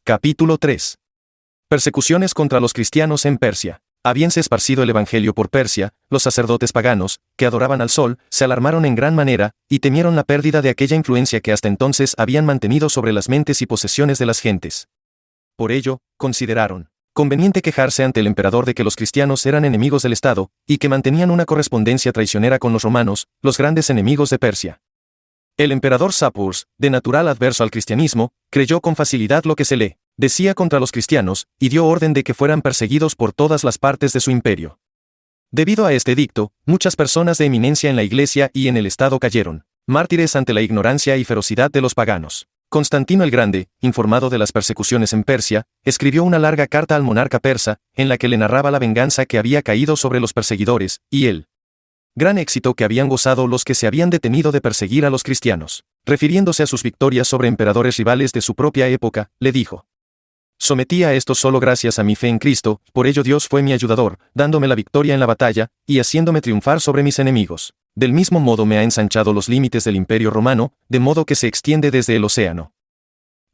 Capítulo 3. Persecuciones contra los cristianos en Persia. Habíanse esparcido el evangelio por Persia, los sacerdotes paganos, que adoraban al sol, se alarmaron en gran manera, y temieron la pérdida de aquella influencia que hasta entonces habían mantenido sobre las mentes y posesiones de las gentes. Por ello, consideraron conveniente quejarse ante el emperador de que los cristianos eran enemigos del Estado, y que mantenían una correspondencia traicionera con los romanos, los grandes enemigos de Persia. El emperador Sapurs, de natural adverso al cristianismo, creyó con facilidad lo que se le decía contra los cristianos, y dio orden de que fueran perseguidos por todas las partes de su imperio. Debido a este edicto, muchas personas de eminencia en la Iglesia y en el Estado cayeron mártires ante la ignorancia y ferocidad de los paganos. Constantino el Grande, informado de las persecuciones en Persia, escribió una larga carta al monarca persa, en la que le narraba la venganza que había caído sobre los perseguidores, y el gran éxito que habían gozado los que se habían detenido de perseguir a los cristianos. Refiriéndose a sus victorias sobre emperadores rivales de su propia época, le dijo: sometí a esto solo gracias a mi fe en Cristo, por ello Dios fue mi ayudador, dándome la victoria en la batalla, y haciéndome triunfar sobre mis enemigos. Del mismo modo me ha ensanchado los límites del Imperio Romano, de modo que se extiende desde el océano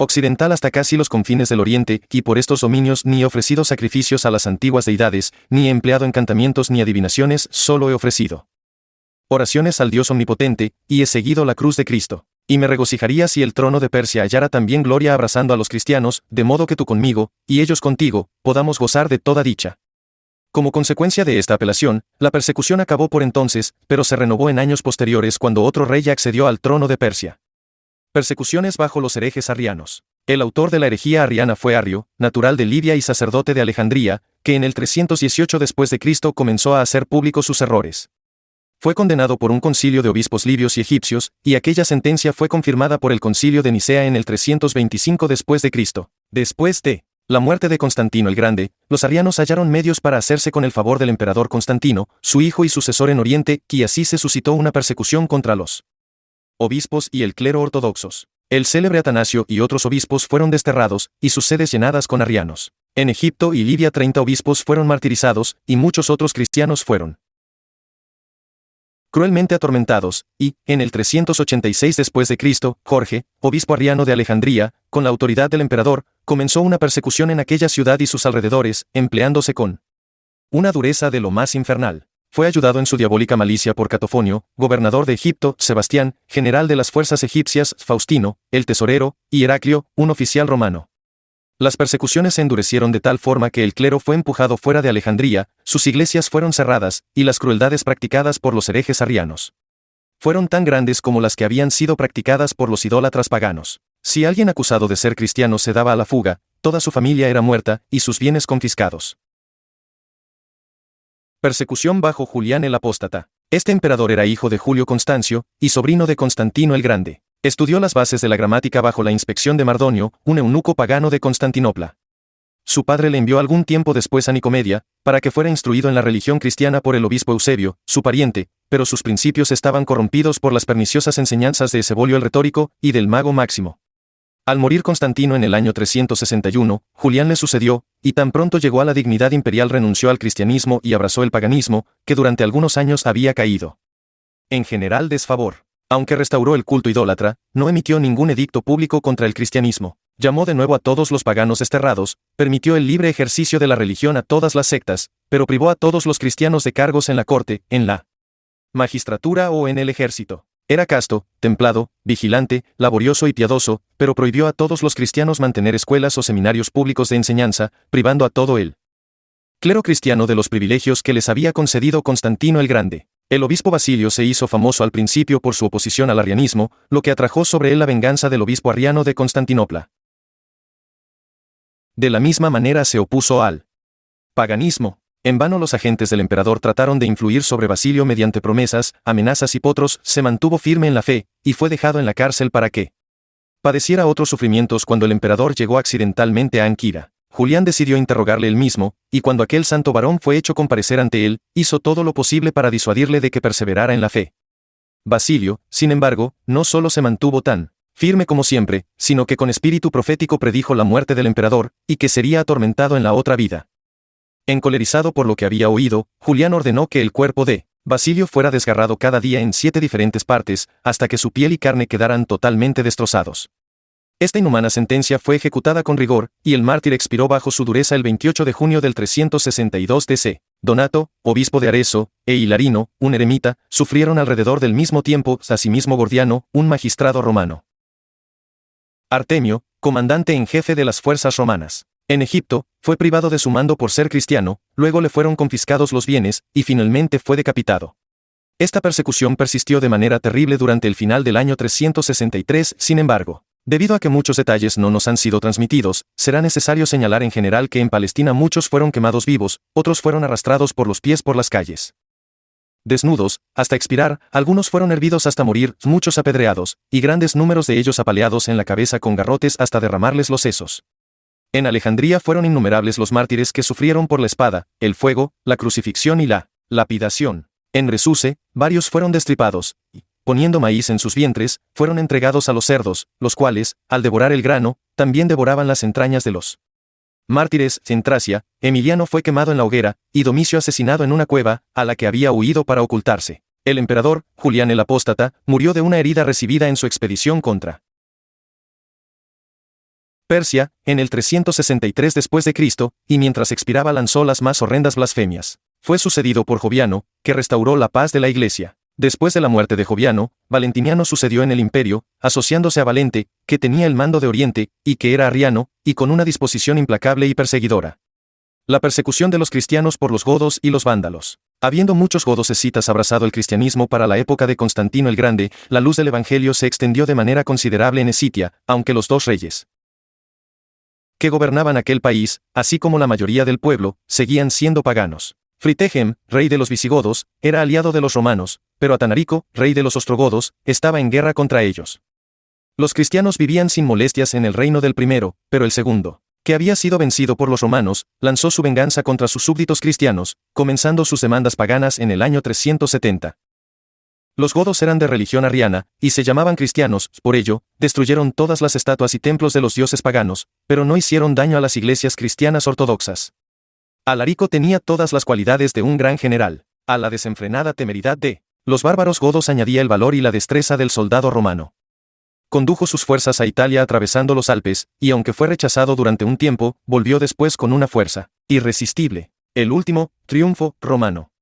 occidental hasta casi los confines del oriente, y por estos dominios ni he ofrecido sacrificios a las antiguas deidades, ni he empleado encantamientos ni adivinaciones, solo he ofrecido oraciones al Dios omnipotente, y he seguido la cruz de Cristo. Y me regocijaría si el trono de Persia hallara también gloria abrazando a los cristianos, de modo que tú conmigo, y ellos contigo, podamos gozar de toda dicha. Como consecuencia de esta apelación, la persecución acabó por entonces, pero se renovó en años posteriores cuando otro rey accedió al trono de Persia. Persecuciones bajo los herejes arrianos. El autor de la herejía arriana fue Arrio, natural de Libia y sacerdote de Alejandría, que en el 318 después de Cristo comenzó a hacer públicos sus errores. Fue condenado por un concilio de obispos libios y egipcios, y aquella sentencia fue confirmada por el concilio de Nicea en el 325 después de Cristo. Después de la muerte de Constantino el Grande, los arrianos hallaron medios para hacerse con el favor del emperador Constantino, su hijo y sucesor en Oriente, y así se suscitó una persecución contra los obispos y el clero ortodoxos. El célebre Atanasio y otros obispos fueron desterrados, y sus sedes llenadas con arrianos. En Egipto y Libia 30 obispos fueron martirizados, y muchos otros cristianos fueron cruelmente atormentados, y, en el 386 después de Cristo, Jorge, obispo arriano de Alejandría, con la autoridad del emperador, comenzó una persecución en aquella ciudad y sus alrededores, empleándose con una dureza de lo más infernal. Fue ayudado en su diabólica malicia por Catofonio, gobernador de Egipto, Sebastián, general de las fuerzas egipcias, Faustino, el tesorero, y Heraclio, un oficial romano. Las persecuciones se endurecieron de tal forma que el clero fue empujado fuera de Alejandría, sus iglesias fueron cerradas, y las crueldades practicadas por los herejes arrianos fueron tan grandes como las que habían sido practicadas por los idólatras paganos. Si alguien acusado de ser cristiano se daba a la fuga, toda su familia era muerta, y sus bienes confiscados. Persecución bajo Julián el Apóstata. Este emperador era hijo de Julio Constancio, y sobrino de Constantino el Grande. Estudió las bases de la gramática bajo la inspección de Mardonio, un eunuco pagano de Constantinopla. Su padre le envió algún tiempo después a Nicomedia, para que fuera instruido en la religión cristiana por el obispo Eusebio, su pariente, pero sus principios estaban corrompidos por las perniciosas enseñanzas de Eusebio el retórico, y del mago Máximo. Al morir Constantino en el año 361, Julián le sucedió, y tan pronto llegó a la dignidad imperial renunció al cristianismo y abrazó el paganismo, que durante algunos años había caído en general desfavor. Aunque restauró el culto idólatra, no emitió ningún edicto público contra el cristianismo. Llamó de nuevo a todos los paganos desterrados, permitió el libre ejercicio de la religión a todas las sectas, pero privó a todos los cristianos de cargos en la corte, en la magistratura o en el ejército. Era casto, templado, vigilante, laborioso y piadoso, pero prohibió a todos los cristianos mantener escuelas o seminarios públicos de enseñanza, privando a todo el clero cristiano de los privilegios que les había concedido Constantino el Grande. El obispo Basilio se hizo famoso al principio por su oposición al arrianismo, lo que atrajo sobre él la venganza del obispo arriano de Constantinopla. De la misma manera se opuso al paganismo. En vano los agentes del emperador trataron de influir sobre Basilio mediante promesas, amenazas y potros, se mantuvo firme en la fe, y fue dejado en la cárcel para que padeciera otros sufrimientos cuando el emperador llegó accidentalmente a Anquira. Julián decidió interrogarle él mismo, y cuando aquel santo varón fue hecho comparecer ante él, hizo todo lo posible para disuadirle de que perseverara en la fe. Basilio, sin embargo, no solo se mantuvo tan firme como siempre, sino que con espíritu profético predijo la muerte del emperador, y que sería atormentado en la otra vida. Encolerizado por lo que había oído, Julián ordenó que el cuerpo de Basilio fuera desgarrado cada día en 7 diferentes partes, hasta que su piel y carne quedaran totalmente destrozados. Esta inhumana sentencia fue ejecutada con rigor, y el mártir expiró bajo su dureza el 28 de junio del 362 DC. Donato, obispo de Arezzo, e Hilarino, un eremita, sufrieron alrededor del mismo tiempo, asimismo Gordiano, un magistrado romano. Artemio, comandante en jefe de las fuerzas romanas. En Egipto, fue privado de su mando por ser cristiano, luego le fueron confiscados los bienes, y finalmente fue decapitado. Esta persecución persistió de manera terrible durante el final del año 363, sin embargo. Debido a que muchos detalles no nos han sido transmitidos, será necesario señalar en general que en Palestina muchos fueron quemados vivos, otros fueron arrastrados por los pies por las calles. Desnudos, hasta expirar, algunos fueron hervidos hasta morir, muchos apedreados, y grandes números de ellos apaleados en la cabeza con garrotes hasta derramarles los sesos. En Alejandría fueron innumerables los mártires que sufrieron por la espada, el fuego, la crucifixión y la lapidación. En Resuse, varios fueron destripados, y, poniendo maíz en sus vientres, fueron entregados a los cerdos, los cuales, al devorar el grano, también devoraban las entrañas de los mártires. En Tracia, Emiliano fue quemado en la hoguera, y Domicio asesinado en una cueva, a la que había huido para ocultarse. El emperador, Julián el Apóstata, murió de una herida recibida en su expedición contra Persia, en el 363 después de Cristo, y mientras expiraba lanzó las más horrendas blasfemias. Fue sucedido por Joviano, que restauró la paz de la Iglesia. Después de la muerte de Joviano, Valentiniano sucedió en el imperio, asociándose a Valente, que tenía el mando de Oriente, y que era arriano, y con una disposición implacable y perseguidora. La persecución de los cristianos por los godos y los vándalos. Habiendo muchos godos escitas abrazado el cristianismo para la época de Constantino el Grande, la luz del Evangelio se extendió de manera considerable en Escitia, aunque los dos reyes que gobernaban aquel país, así como la mayoría del pueblo, seguían siendo paganos. Fritegem, rey de los visigodos, era aliado de los romanos, pero Atanarico, rey de los ostrogodos, estaba en guerra contra ellos. Los cristianos vivían sin molestias en el reino del primero, pero el segundo, que había sido vencido por los romanos, lanzó su venganza contra sus súbditos cristianos, comenzando sus demandas paganas en el año 370. Los godos eran de religión arriana, y se llamaban cristianos, por ello, destruyeron todas las estatuas y templos de los dioses paganos, pero no hicieron daño a las iglesias cristianas ortodoxas. Alarico tenía todas las cualidades de un gran general. A la desenfrenada temeridad de los bárbaros godos añadía el valor y la destreza del soldado romano. Condujo sus fuerzas a Italia atravesando los Alpes, y aunque fue rechazado durante un tiempo, volvió después con una fuerza irresistible. El último triunfo romano.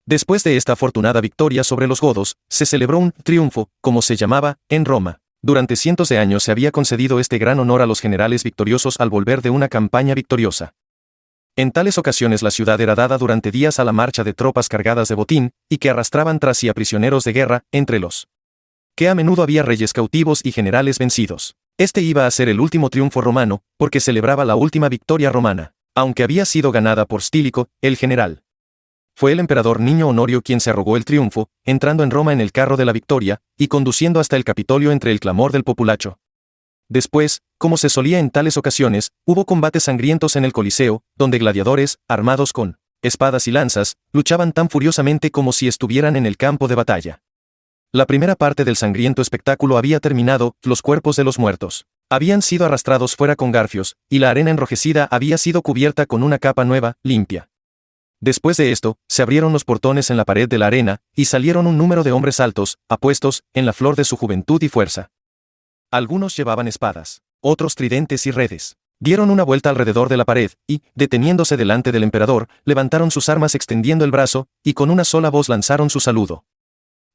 Después de esta afortunada victoria sobre los godos, se celebró un triunfo, como se llamaba, en Roma. Durante cientos de años se había concedido este gran honor a los generales victoriosos al volver de una campaña victoriosa. En tales ocasiones la ciudad era dada durante días a la marcha de tropas cargadas de botín, y que arrastraban tras sí a prisioneros de guerra, entre los que a menudo había reyes cautivos y generales vencidos. Este iba a ser el último triunfo romano, porque celebraba la última victoria romana, aunque había sido ganada por Stílico, el general. Fue el emperador Niño Honorio quien se arrogó el triunfo, entrando en Roma en el carro de la victoria, y conduciendo hasta el Capitolio entre el clamor del populacho. Después, como se solía en tales ocasiones, hubo combates sangrientos en el Coliseo, donde gladiadores, armados con espadas y lanzas, luchaban tan furiosamente como si estuvieran en el campo de batalla. La primera parte del sangriento espectáculo había terminado, los cuerpos de los muertos habían sido arrastrados fuera con garfios, y la arena enrojecida había sido cubierta con una capa nueva, limpia. Después de esto, se abrieron los portones en la pared de la arena, y salieron un número de hombres altos, apuestos, en la flor de su juventud y fuerza. Algunos llevaban espadas, otros tridentes y redes. Dieron una vuelta alrededor de la pared, y, deteniéndose delante del emperador, levantaron sus armas extendiendo el brazo, y con una sola voz lanzaron su saludo.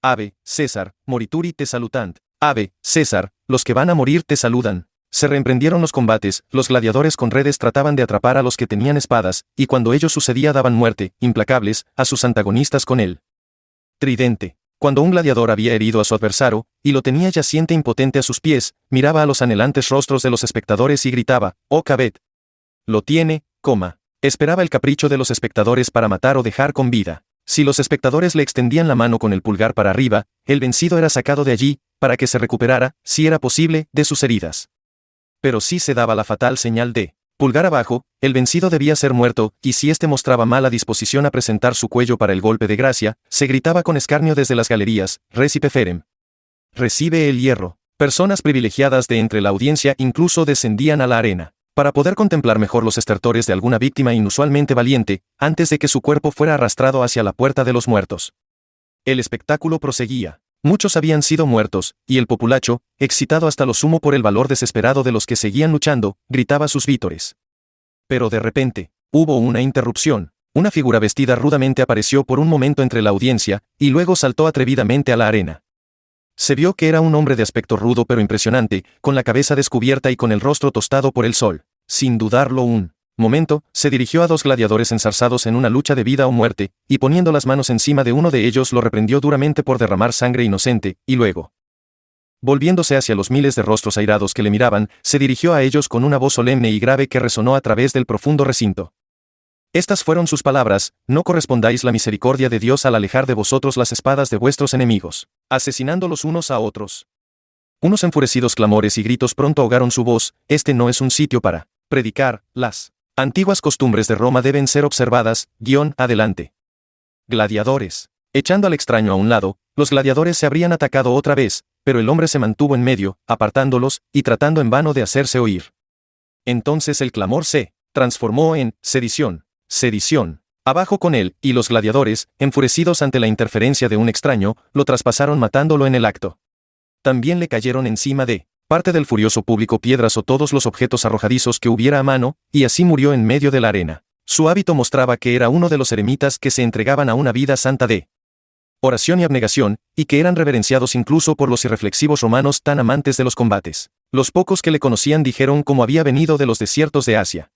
Ave, César, morituri te salutant. Ave, César, los que van a morir te saludan. Se reemprendieron los combates, los gladiadores con redes trataban de atrapar a los que tenían espadas, y cuando ello sucedía daban muerte, implacables, a sus antagonistas con el tridente. Cuando un gladiador había herido a su adversario, y lo tenía yaciente impotente a sus pies, miraba a los anhelantes rostros de los espectadores y gritaba, «Oh Cabet! Lo tiene, coma». Esperaba el capricho de los espectadores para matar o dejar con vida. Si los espectadores le extendían la mano con el pulgar para arriba, el vencido era sacado de allí, para que se recuperara, si era posible, de sus heridas. Pero si se daba la fatal señal de pulgar abajo, el vencido debía ser muerto, y si éste mostraba mala disposición a presentar su cuello para el golpe de gracia, se gritaba con escarnio desde las galerías, «Recipe ferem». Recibe el hierro. Personas privilegiadas de entre la audiencia incluso descendían a la arena, para poder contemplar mejor los estertores de alguna víctima inusualmente valiente, antes de que su cuerpo fuera arrastrado hacia la puerta de los muertos. El espectáculo proseguía. Muchos habían sido muertos, y el populacho, excitado hasta lo sumo por el valor desesperado de los que seguían luchando, gritaba sus vítores. Pero de repente, hubo una interrupción. Una figura vestida rudamente apareció por un momento entre la audiencia, y luego saltó atrevidamente a la arena. Se vio que era un hombre de aspecto rudo pero impresionante, con la cabeza descubierta y con el rostro tostado por el sol. Sin dudarlo un momento, se dirigió a dos gladiadores enzarzados en una lucha de vida o muerte, y poniendo las manos encima de uno de ellos lo reprendió duramente por derramar sangre inocente, y luego, volviéndose hacia los miles de rostros airados que le miraban, se dirigió a ellos con una voz solemne y grave que resonó a través del profundo recinto. Estas fueron sus palabras: no correspondáis la misericordia de Dios al alejar de vosotros las espadas de vuestros enemigos, asesinándolos unos a otros. Unos enfurecidos clamores y gritos pronto ahogaron su voz. Este no es un sitio para predicar. Las antiguas costumbres de Roma deben ser observadas. Adelante. Gladiadores. Echando al extraño a un lado, los gladiadores se habrían atacado otra vez, pero el hombre se mantuvo en medio, apartándolos, y tratando en vano de hacerse oír. Entonces el clamor se transformó en sedición. Sedición. Abajo con él, y los gladiadores, enfurecidos ante la interferencia de un extraño, lo traspasaron matándolo en el acto. También le cayeron encima de parte del furioso público piedras o todos los objetos arrojadizos que hubiera a mano, y así murió en medio de la arena. Su hábito mostraba que era uno de los eremitas que se entregaban a una vida santa de oración y abnegación, y que eran reverenciados incluso por los irreflexivos romanos tan amantes de los combates. Los pocos que le conocían dijeron cómo había venido de los desiertos de Asia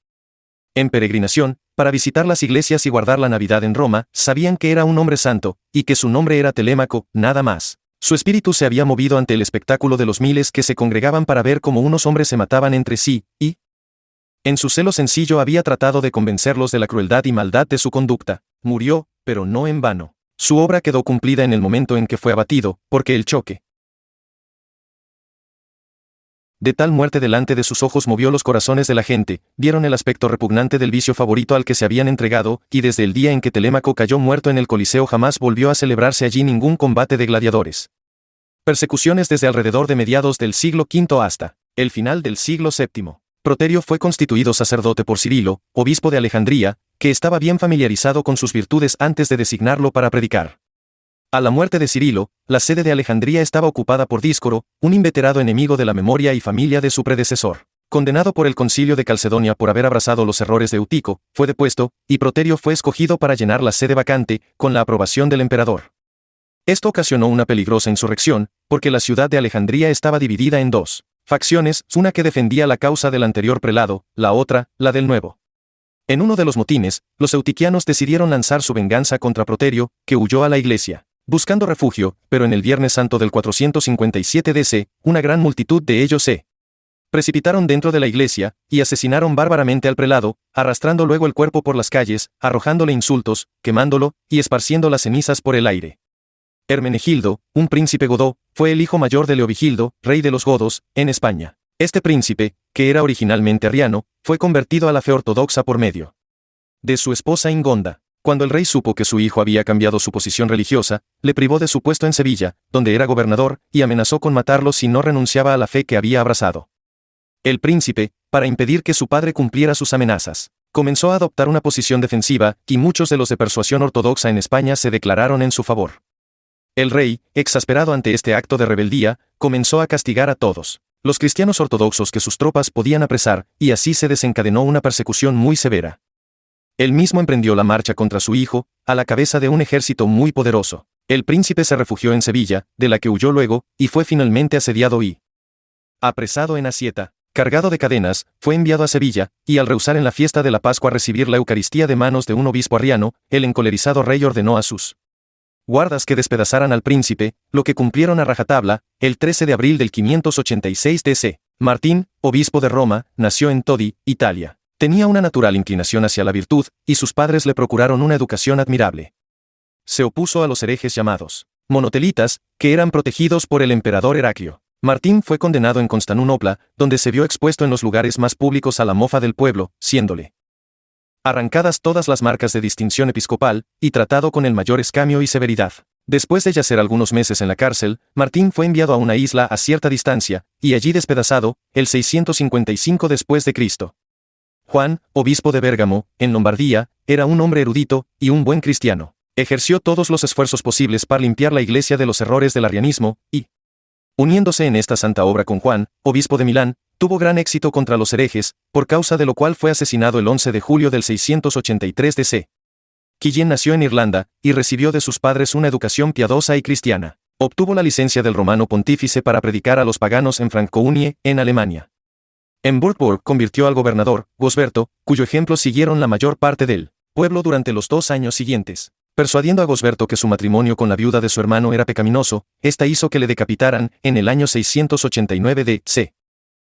en peregrinación, para visitar las iglesias y guardar la Navidad en Roma. Sabían que era un hombre santo, y que su nombre era Telémaco, nada más. Su espíritu se había movido ante el espectáculo de los miles que se congregaban para ver cómo unos hombres se mataban entre sí, y, en su celo sencillo, había tratado de convencerlos de la crueldad y maldad de su conducta. Murió, pero no en vano. Su obra quedó cumplida en el momento en que fue abatido, porque el choque de tal muerte delante de sus ojos movió los corazones de la gente, vieron el aspecto repugnante del vicio favorito al que se habían entregado, y desde el día en que Telémaco cayó muerto en el Coliseo jamás volvió a celebrarse allí ningún combate de gladiadores. Persecuciones desde alrededor de mediados del siglo V hasta el final del siglo VII. Proterio fue constituido sacerdote por Cirilo, obispo de Alejandría, que estaba bien familiarizado con sus virtudes antes de designarlo para predicar. A la muerte de Cirilo, la sede de Alejandría estaba ocupada por Díscoro, un inveterado enemigo de la memoria y familia de su predecesor. Condenado por el concilio de Calcedonia por haber abrazado los errores de Eutico, fue depuesto, y Proterio fue escogido para llenar la sede vacante, con la aprobación del emperador. Esto ocasionó una peligrosa insurrección, porque la ciudad de Alejandría estaba dividida en dos facciones, una que defendía la causa del anterior prelado, la otra, la del nuevo. En uno de los motines, los eutiquianos decidieron lanzar su venganza contra Proterio, que huyó a la iglesia buscando refugio, pero en el Viernes Santo del 457 DC, una gran multitud de ellos se precipitaron dentro de la iglesia, y asesinaron bárbaramente al prelado, arrastrando luego el cuerpo por las calles, arrojándole insultos, quemándolo, y esparciendo las cenizas por el aire. Hermenegildo, un príncipe godó, fue el hijo mayor de Leovigildo, rey de los godos, en España. Este príncipe, que era originalmente arriano, fue convertido a la fe ortodoxa por medio de su esposa Ingonda. Cuando el rey supo que su hijo había cambiado su posición religiosa, le privó de su puesto en Sevilla, donde era gobernador, y amenazó con matarlo si no renunciaba a la fe que había abrazado. El príncipe, para impedir que su padre cumpliera sus amenazas, comenzó a adoptar una posición defensiva, y muchos de los de persuasión ortodoxa en España se declararon en su favor. El rey, exasperado ante este acto de rebeldía, comenzó a castigar a todos los cristianos ortodoxos que sus tropas podían apresar, y así se desencadenó una persecución muy severa. Él mismo emprendió la marcha contra su hijo, a la cabeza de un ejército muy poderoso. El príncipe se refugió en Sevilla, de la que huyó luego, y fue finalmente asediado y apresado en Asieta. Cargado de cadenas, fue enviado a Sevilla, y al rehusar en la fiesta de la Pascua recibir la Eucaristía de manos de un obispo arriano, el encolerizado rey ordenó a sus guardas que despedazaran al príncipe, lo que cumplieron a rajatabla. El 13 de abril del 586 DC, Martín, obispo de Roma, nació en Todi, Italia. Tenía una natural inclinación hacia la virtud, y sus padres le procuraron una educación admirable. Se opuso a los herejes llamados monotelitas, que eran protegidos por el emperador Heraclio. Martín fue condenado en Constantinopla, donde se vio expuesto en los lugares más públicos a la mofa del pueblo, siéndole arrancadas todas las marcas de distinción episcopal, y tratado con el mayor escarnio y severidad. Después de yacer algunos meses en la cárcel, Martín fue enviado a una isla a cierta distancia, y allí despedazado, el 655 después de Cristo. Juan, obispo de Bérgamo, en Lombardía, era un hombre erudito, y un buen cristiano. Ejerció todos los esfuerzos posibles para limpiar la iglesia de los errores del arrianismo, y, uniéndose en esta santa obra con Juan, obispo de Milán, tuvo gran éxito contra los herejes, por causa de lo cual fue asesinado el 11 de julio del 683 DC. Quillén nació en Irlanda, y recibió de sus padres una educación piadosa y cristiana. Obtuvo la licencia del romano pontífice para predicar a los paganos en Franconia, en Alemania. En Würzburg convirtió al gobernador, Gosberto, cuyo ejemplo siguieron la mayor parte del pueblo durante los 2 años siguientes. Persuadiendo a Gosberto que su matrimonio con la viuda de su hermano era pecaminoso, esta hizo que le decapitaran, en el año 689 DC.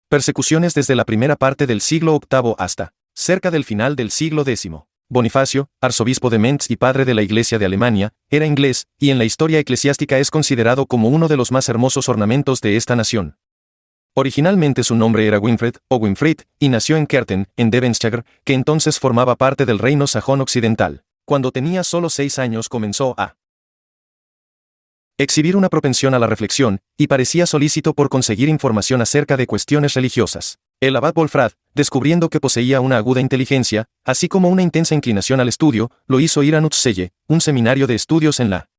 Persecuciones desde la primera parte del siglo VIII hasta cerca del final del siglo X. Bonifacio, arzobispo de Mentz y padre de la Iglesia de Alemania, era inglés, y en la historia eclesiástica es considerado como uno de los más hermosos ornamentos de esta nación. Originalmente su nombre era Winfred, o Winfried, y nació en Kärnten, en Devonshire, que entonces formaba parte del reino sajón occidental. Cuando tenía solo 6 años comenzó a exhibir una propensión a la reflexión, y parecía solícito por conseguir información acerca de cuestiones religiosas. El abad Wolfrad, descubriendo que poseía una aguda inteligencia, así como una intensa inclinación al estudio, lo hizo ir a Nutselle, un seminario de estudios en la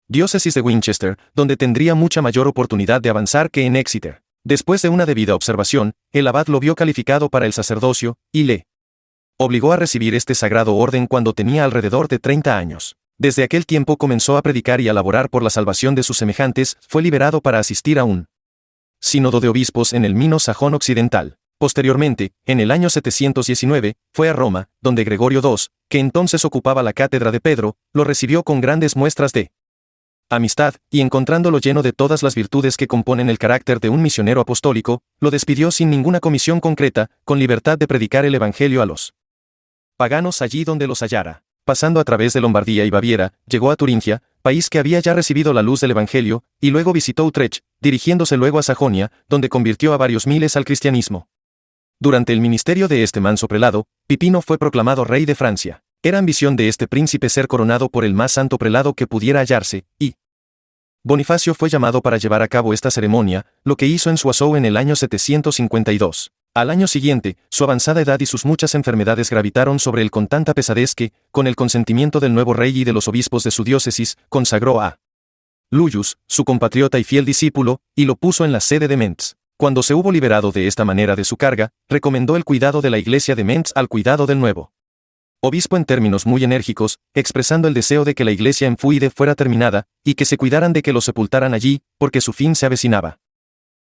diócesis de Winchester, donde tendría mucha mayor oportunidad de avanzar que en Exeter. Después de una debida observación, el abad lo vio calificado para el sacerdocio, y le obligó a recibir este sagrado orden cuando tenía alrededor de 30 años. Desde aquel tiempo comenzó a predicar y a laborar por la salvación de sus semejantes. Fue liberado para asistir a un sínodo de obispos en el Mino Sajón Occidental. Posteriormente, en el año 719, fue a Roma, donde Gregorio II, que entonces ocupaba la cátedra de Pedro, lo recibió con grandes muestras de amistad, y encontrándolo lleno de todas las virtudes que componen el carácter de un misionero apostólico, lo despidió sin ninguna comisión concreta, con libertad de predicar el evangelio a los paganos allí donde los hallara. Pasando a través de Lombardía y Baviera, llegó a Turingia, país que había ya recibido la luz del evangelio, y luego visitó Utrecht, dirigiéndose luego a Sajonia, donde convirtió a varios miles al cristianismo. Durante el ministerio de este manso prelado, Pipino fue proclamado rey de Francia. Era ambición de este príncipe ser coronado por el más santo prelado que pudiera hallarse, y Bonifacio fue llamado para llevar a cabo esta ceremonia, lo que hizo en Soissons en el año 752. Al año siguiente, su avanzada edad y sus muchas enfermedades gravitaron sobre él con tanta pesadez que, con el consentimiento del nuevo rey y de los obispos de su diócesis, consagró a Luyus, su compatriota y fiel discípulo, y lo puso en la sede de Mentz. Cuando se hubo liberado de esta manera de su carga, recomendó el cuidado de la iglesia de Mentz al cuidado del nuevo obispo en términos muy enérgicos, expresando el deseo de que la iglesia en Fuide fuera terminada, y que se cuidaran de que lo sepultaran allí, porque su fin se avecinaba.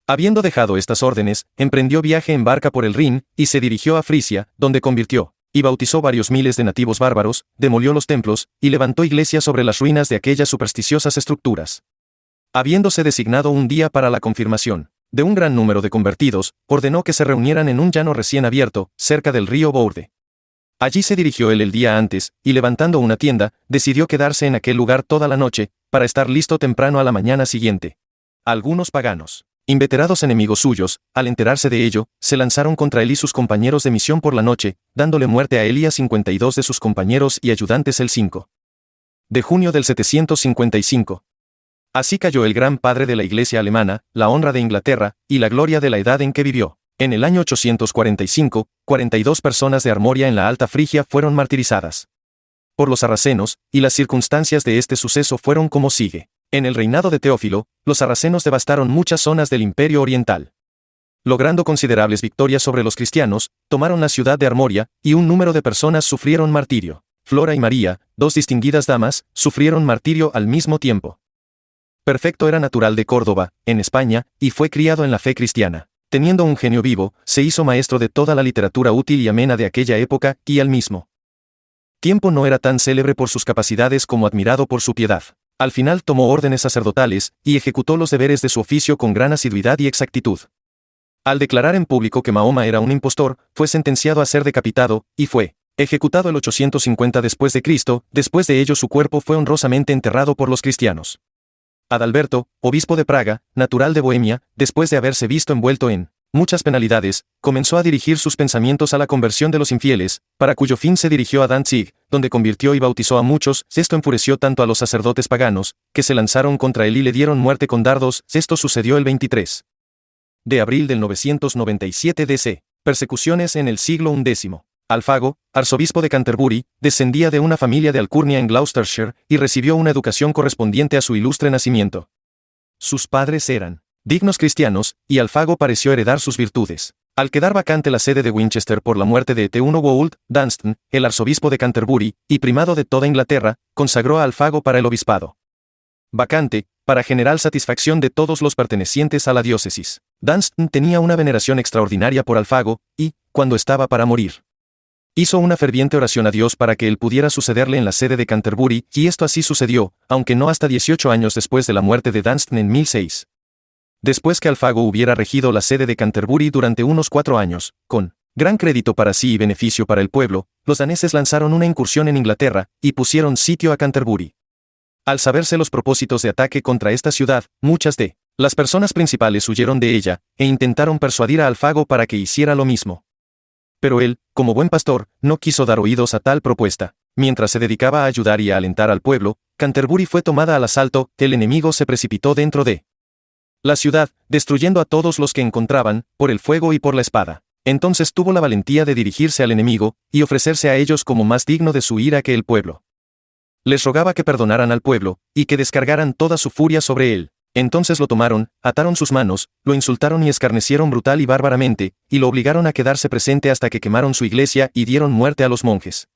Habiendo dejado estas órdenes, emprendió viaje en barca por el Rin, y se dirigió a Frisia, donde convirtió y bautizó varios miles de nativos bárbaros, demolió los templos, y levantó iglesias sobre las ruinas de aquellas supersticiosas estructuras. Habiéndose designado un día para la confirmación de un gran número de convertidos, ordenó que se reunieran en un llano recién abierto, cerca del río Bourde. Allí se dirigió él el día antes, y levantando una tienda, decidió quedarse en aquel lugar toda la noche, para estar listo temprano a la mañana siguiente. Algunos paganos, inveterados enemigos suyos, al enterarse de ello, se lanzaron contra él y sus compañeros de misión por la noche, dándole muerte a él y a 52 de sus compañeros y ayudantes el 5 de junio del 755. Así cayó el gran padre de la iglesia alemana, la honra de Inglaterra, y la gloria de la edad en que vivió. En el año 845, 42 personas de Armoria en la Alta Frigia fueron martirizadas por los sarracenos, y las circunstancias de este suceso fueron como sigue. En el reinado de Teófilo, los sarracenos devastaron muchas zonas del Imperio Oriental. Logrando considerables victorias sobre los cristianos, tomaron la ciudad de Armoria, y un número de personas sufrieron martirio. Flora y María, 2 distinguidas damas, sufrieron martirio al mismo tiempo. Perfecto era natural de Córdoba, en España, y fue criado en la fe cristiana. Teniendo un genio vivo, se hizo maestro de toda la literatura útil y amena de aquella época, y al mismo tiempo no era tan célebre por sus capacidades como admirado por su piedad. Al final tomó órdenes sacerdotales, y ejecutó los deberes de su oficio con gran asiduidad y exactitud. Al declarar en público que Mahoma era un impostor, fue sentenciado a ser decapitado, y fue ejecutado el 850 después de Cristo. Después de ello su cuerpo fue honrosamente enterrado por los cristianos. Adalberto, obispo de Praga, natural de Bohemia, después de haberse visto envuelto en muchas penalidades, comenzó a dirigir sus pensamientos a la conversión de los infieles, para cuyo fin se dirigió a Danzig, donde convirtió y bautizó a muchos. Esto enfureció tanto a los sacerdotes paganos, que se lanzaron contra él y le dieron muerte con dardos. Esto sucedió el 23 de abril del 997 DC. Persecuciones en el siglo XI. Alfago, arzobispo de Canterbury, descendía de una familia de alcurnia en Gloucestershire y recibió una educación correspondiente a su ilustre nacimiento. Sus padres eran dignos cristianos, y Alfago pareció heredar sus virtudes. Al quedar vacante la sede de Winchester por la muerte de Wold Dunstan, el arzobispo de Canterbury, y primado de toda Inglaterra, consagró a Alfago para el obispado. Vacante, para general satisfacción de todos los pertenecientes a la diócesis. Dunstan tenía una veneración extraordinaria por Alfago, y, cuando estaba para morir, hizo una ferviente oración a Dios para que él pudiera sucederle en la sede de Canterbury, y esto así sucedió, aunque no hasta 18 años después de la muerte de Dunstan en 1006. Después que Alfago hubiera regido la sede de Canterbury durante unos 4 años, con gran crédito para sí y beneficio para el pueblo, los daneses lanzaron una incursión en Inglaterra, y pusieron sitio a Canterbury. Al saberse los propósitos de ataque contra esta ciudad, muchas de las personas principales huyeron de ella, e intentaron persuadir a Alfago para que hiciera lo mismo. Pero él, como buen pastor, no quiso dar oídos a tal propuesta. Mientras se dedicaba a ayudar y a alentar al pueblo, Canterbury fue tomada al asalto, el enemigo se precipitó dentro de la ciudad, destruyendo a todos los que encontraban, por el fuego y por la espada. Entonces tuvo la valentía de dirigirse al enemigo, y ofrecerse a ellos como más digno de su ira que el pueblo. Les rogaba que perdonaran al pueblo, y que descargaran toda su furia sobre él. Entonces lo tomaron, ataron sus manos, lo insultaron y escarnecieron brutal y bárbaramente, y lo obligaron a quedarse presente hasta que quemaron su iglesia y dieron muerte a los monjes.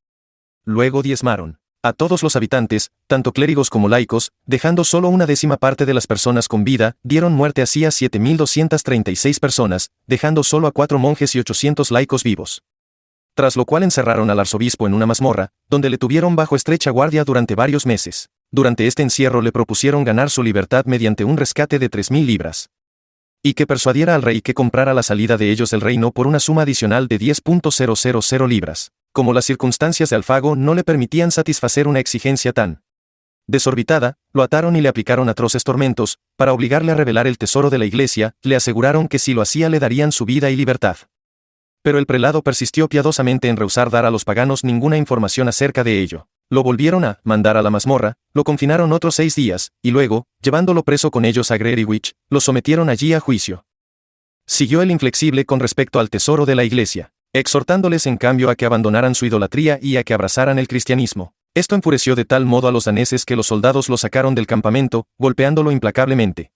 Luego diezmaron a todos los habitantes, tanto clérigos como laicos, dejando solo una 10ª parte de las personas con vida, dieron muerte así a 7.236 personas, dejando solo a 4 monjes y 800 laicos vivos. Tras lo cual encerraron al arzobispo en una mazmorra, donde le tuvieron bajo estrecha guardia durante varios meses. Durante este encierro le propusieron ganar su libertad mediante un rescate de 3.000 libras. Y que persuadiera al rey que comprara la salida de ellos del reino por una suma adicional de 10.000 libras. Como las circunstancias de Alfago no le permitían satisfacer una exigencia tan desorbitada, lo ataron y le aplicaron atroces tormentos, para obligarle a revelar el tesoro de la iglesia, le aseguraron que si lo hacía le darían su vida y libertad. Pero el prelado persistió piadosamente en rehusar dar a los paganos ninguna información acerca de ello. Lo volvieron a mandar a la mazmorra, lo confinaron otros 6 días, y luego, llevándolo preso con ellos a Greenwich, lo sometieron allí a juicio. Siguió el inflexible con respecto al tesoro de la iglesia, exhortándoles en cambio a que abandonaran su idolatría y a que abrazaran el cristianismo. Esto enfureció de tal modo a los daneses que los soldados lo sacaron del campamento, golpeándolo implacablemente.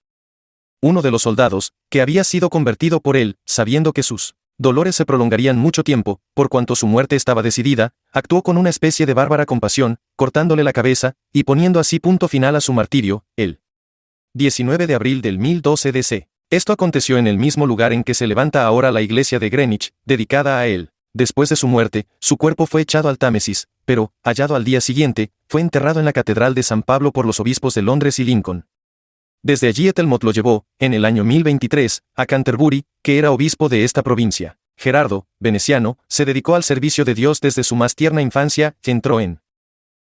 Uno de los soldados, que había sido convertido por él, sabiendo que sus dolores se prolongarían mucho tiempo, por cuanto su muerte estaba decidida, actuó con una especie de bárbara compasión, cortándole la cabeza, y poniendo así punto final a su martirio, el 19 de abril del 1012 DC. Esto aconteció en el mismo lugar en que se levanta ahora la iglesia de Greenwich, dedicada a él. Después de su muerte, su cuerpo fue echado al Támesis, pero, hallado al día siguiente, fue enterrado en la Catedral de San Pablo por los obispos de Londres y Lincoln. Desde allí Ethelmot lo llevó, en el año 1023, a Canterbury, que era obispo de esta provincia. Gerardo, veneciano, se dedicó al servicio de Dios desde su más tierna infancia, entró en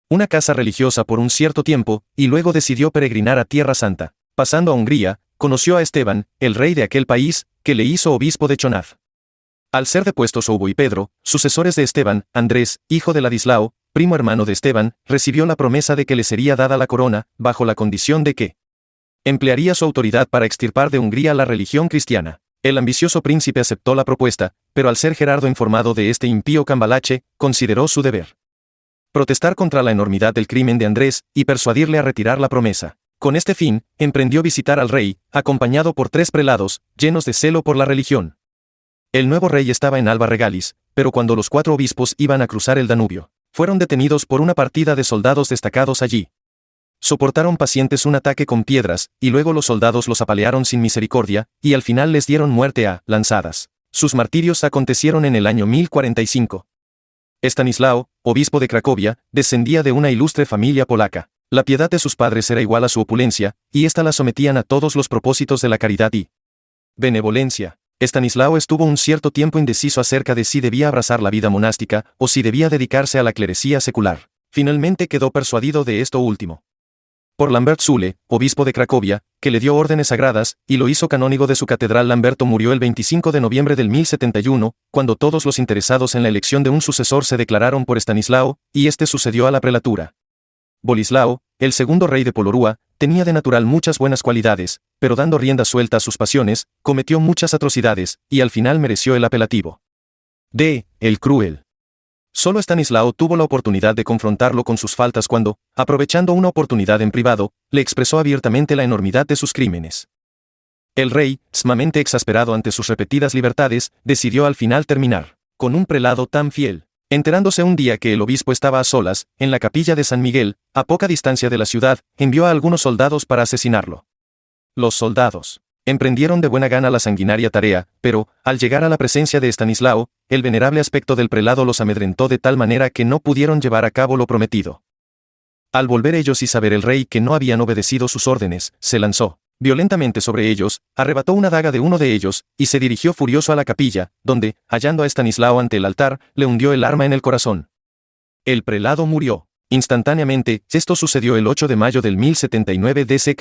una casa religiosa por un cierto tiempo, y luego decidió peregrinar a Tierra Santa. Pasando a Hungría, conoció a Esteban, el rey de aquel país, que le hizo obispo de Chonaz. Al ser depuestos Obo y Pedro, sucesores de Esteban, Andrés, hijo de Ladislao, primo hermano de Esteban, recibió la promesa de que le sería dada la corona, bajo la condición de que emplearía su autoridad para extirpar de Hungría la religión cristiana. El ambicioso príncipe aceptó la propuesta, pero al ser Gerardo informado de este impío cambalache, consideró su deber protestar contra la enormidad del crimen de Andrés, y persuadirle a retirar la promesa. Con este fin, emprendió visitar al rey, acompañado por 3 prelados, llenos de celo por la religión. El nuevo rey estaba en Alba Regalis, pero cuando los 4 obispos iban a cruzar el Danubio, fueron detenidos por una partida de soldados destacados allí. Soportaron pacientes un ataque con piedras, y luego los soldados los apalearon sin misericordia, y al final les dieron muerte a lanzadas. Sus martirios acontecieron en el año 1045. Estanislao, obispo de Cracovia, descendía de una ilustre familia polaca. La piedad de sus padres era igual a su opulencia, y ésta la sometían a todos los propósitos de la caridad y benevolencia. Estanislao estuvo un cierto tiempo indeciso acerca de si debía abrazar la vida monástica, o si debía dedicarse a la clerecía secular. Finalmente quedó persuadido de esto último. Por Lambert Sule, obispo de Cracovia, que le dio órdenes sagradas, y lo hizo canónigo de su catedral. Lamberto murió el 25 de noviembre del 1071, cuando todos los interesados en la elección de un sucesor se declararon por Estanislao, y este sucedió a la prelatura. Bolislao, el segundo rey de Polorúa, tenía de natural muchas buenas cualidades, pero dando rienda suelta a sus pasiones, cometió muchas atrocidades, y al final mereció el apelativo de el cruel. Solo Estanislao tuvo la oportunidad de confrontarlo con sus faltas cuando, aprovechando una oportunidad en privado, le expresó abiertamente la enormidad de sus crímenes. El rey, sumamente exasperado ante sus repetidas libertades, decidió al final terminar con un prelado tan fiel. Enterándose un día que el obispo estaba a solas, en la capilla de San Miguel, a poca distancia de la ciudad, envió a algunos soldados para asesinarlo. Los soldados emprendieron de buena gana la sanguinaria tarea, pero, al llegar a la presencia de Estanislao, el venerable aspecto del prelado los amedrentó de tal manera que no pudieron llevar a cabo lo prometido. Al volver ellos y saber el rey que no habían obedecido sus órdenes, se lanzó violentamente sobre ellos, arrebató una daga de uno de ellos, y se dirigió furioso a la capilla, donde, hallando a Estanislao ante el altar, le hundió el arma en el corazón. El prelado murió instantáneamente. Esto sucedió el 8 de mayo del 1079 DC.